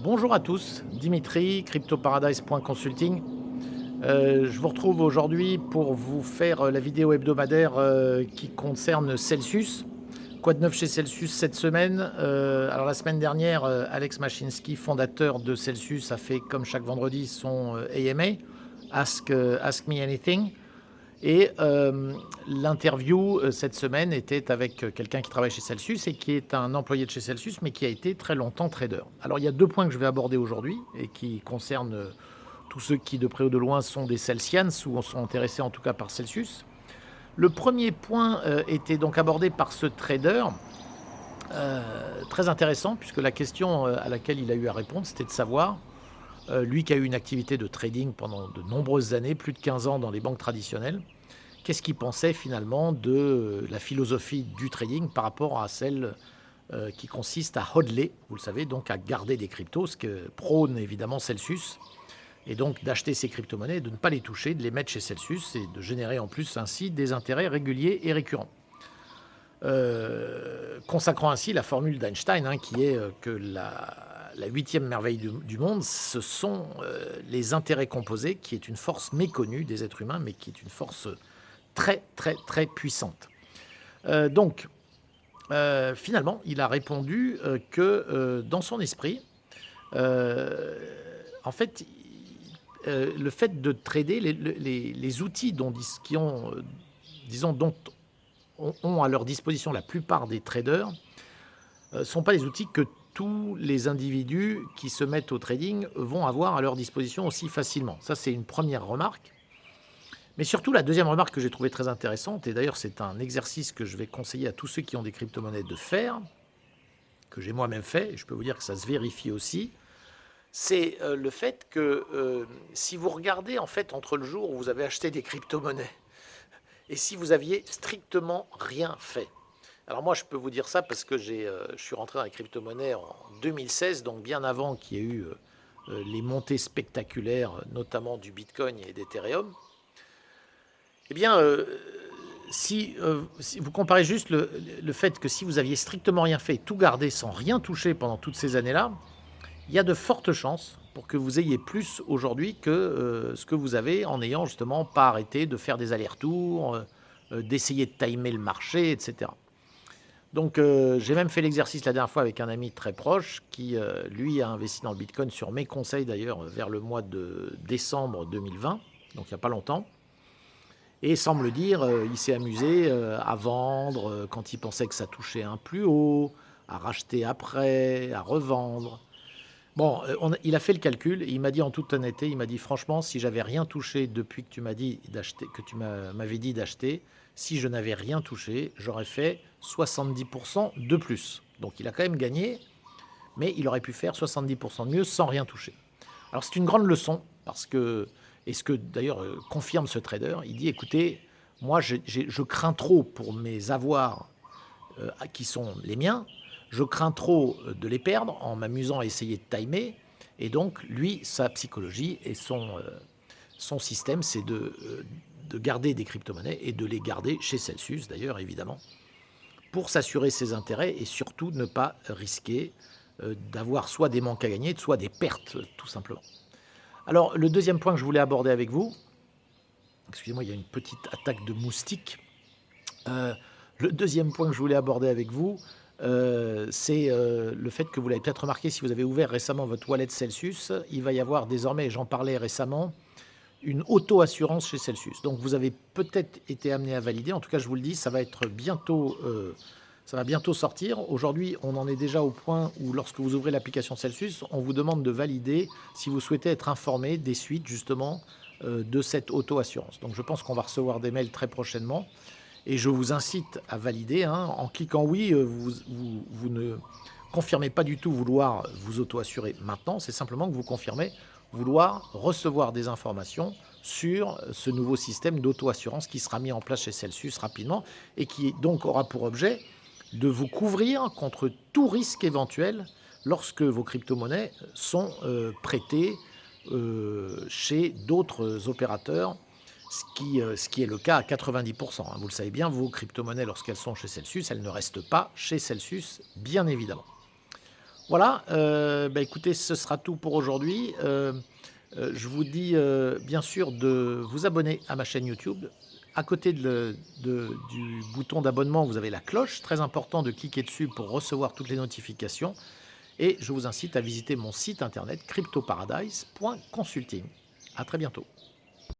Bonjour à tous, Dimitri, cryptoparadise.consulting. Je vous retrouve aujourd'hui pour vous faire la vidéo hebdomadaire qui concerne Celsius. Quoi de neuf chez Celsius cette semaine? Alors la semaine dernière, Alex Mashinsky, fondateur de Celsius, a fait comme chaque vendredi son AMA, Ask Me Anything. Et l'interview cette semaine était avec quelqu'un qui travaille chez Celsius et qui est un employé de chez Celsius, mais qui a été très longtemps trader. Alors il y a deux points que je vais aborder aujourd'hui et qui concernent tous ceux qui de près ou de loin sont des Celsians ou sont intéressés en tout cas par Celsius. Le premier point était donc abordé par ce trader, très intéressant, puisque la question à laquelle il a eu à répondre, c'était de savoir, lui qui a eu une activité de trading pendant de nombreuses années, plus de 15 ans dans les banques traditionnelles, qu'est-ce qu'il pensait finalement de la philosophie du trading par rapport à celle qui consiste à hodler, vous le savez, donc à garder des cryptos, ce que prône évidemment Celsius, et donc d'acheter ces crypto-monnaies, de ne pas les toucher, de les mettre chez Celsius et de générer en plus ainsi des intérêts réguliers et récurrents. Consacrant ainsi la formule d'Einstein, qui est que la huitième merveille du monde, ce sont les intérêts composés, qui est une force méconnue des êtres humains, mais qui est une force très, très, très puissante. Donc, finalement, il a répondu que dans son esprit, en fait, le fait de trader, les outils qui ont, disons, dont ont à leur disposition la plupart des traders, ne sont pas les outils que tous les individus qui se mettent au trading vont avoir à leur disposition aussi facilement. Ça, c'est une première remarque. Mais surtout, la deuxième remarque que j'ai trouvée très intéressante, et d'ailleurs c'est un exercice que je vais conseiller à tous ceux qui ont des crypto-monnaies de faire, que j'ai moi-même fait, et je peux vous dire que ça se vérifie aussi, c'est le fait que si vous regardez en fait entre le jour où vous avez acheté des crypto-monnaies et si vous aviez strictement rien fait. Alors moi je peux vous dire ça parce que je suis rentré dans les crypto-monnaies en 2016, donc bien avant qu'il y ait eu les montées spectaculaires, notamment du Bitcoin et d'Ethereum. Eh bien, si vous comparez juste le fait que si vous aviez strictement rien fait, tout gardé sans rien toucher pendant toutes ces années-là, il y a de fortes chances pour que vous ayez plus aujourd'hui que ce que vous avez en ayant justement pas arrêté de faire des allers-retours, d'essayer de timer le marché, etc. Donc j'ai même fait l'exercice la dernière fois avec un ami très proche qui, lui, a investi dans le Bitcoin sur mes conseils d'ailleurs vers le mois de décembre 2020, donc il n'y a pas longtemps. Et sans me le dire, il s'est amusé à vendre quand il pensait que ça touchait un plus haut, à racheter après, à revendre. Bon, il a fait le calcul et il m'a dit en toute honnêteté, il m'a dit franchement, si j'avais rien touché depuis que tu m'as dit d'acheter, que tu m'avais dit d'acheter, si je n'avais rien touché, j'aurais fait 70% de plus. Donc il a quand même gagné, mais il aurait pu faire 70% de mieux sans rien toucher. Alors c'est une grande leçon parce que, et ce que d'ailleurs confirme ce trader, il dit écoutez, moi je crains trop pour mes avoirs qui sont les miens, je crains trop de les perdre en m'amusant à essayer de timer, et donc lui, sa psychologie et son système, c'est de garder des crypto-monnaies et de les garder chez Celsius d'ailleurs évidemment, pour s'assurer ses intérêts et surtout ne pas risquer d'avoir soit des manques à gagner, soit des pertes tout simplement. Alors, le deuxième point que je voulais aborder avec vous, excusez-moi, il y a une petite attaque de moustique. Le deuxième point que je voulais aborder avec vous, c'est le fait que vous l'avez peut-être remarqué si vous avez ouvert récemment votre wallet Celsius, il va y avoir désormais, j'en parlais récemment, une auto-assurance chez Celsius. Donc vous avez peut-être été amené à valider, en tout cas je vous le dis, ça va être bientôt, ça va bientôt sortir. Aujourd'hui, on en est déjà au point où lorsque vous ouvrez l'application Celsius, on vous demande de valider si vous souhaitez être informé des suites justement de cette auto-assurance. Donc je pense qu'on va recevoir des mails très prochainement et je vous incite à valider. En cliquant oui, vous ne confirmez pas du tout vouloir vous auto-assurer maintenant, c'est simplement que vous confirmez vouloir recevoir des informations sur ce nouveau système d'auto-assurance qui sera mis en place chez Celsius rapidement et qui donc aura pour objet de vous couvrir contre tout risque éventuel lorsque vos crypto-monnaies sont prêtées chez d'autres opérateurs, ce qui est le cas à 90%. Vous le savez bien, vos crypto-monnaies, lorsqu'elles sont chez Celsius, elles ne restent pas chez Celsius, bien évidemment. Voilà, écoutez, ce sera tout pour aujourd'hui. Je vous dis, bien sûr de vous abonner à ma chaîne YouTube. À côté du bouton d'abonnement, vous avez la cloche, très important de cliquer dessus pour recevoir toutes les notifications et je vous incite à visiter mon site internet cryptoparadise.consulting. À très bientôt.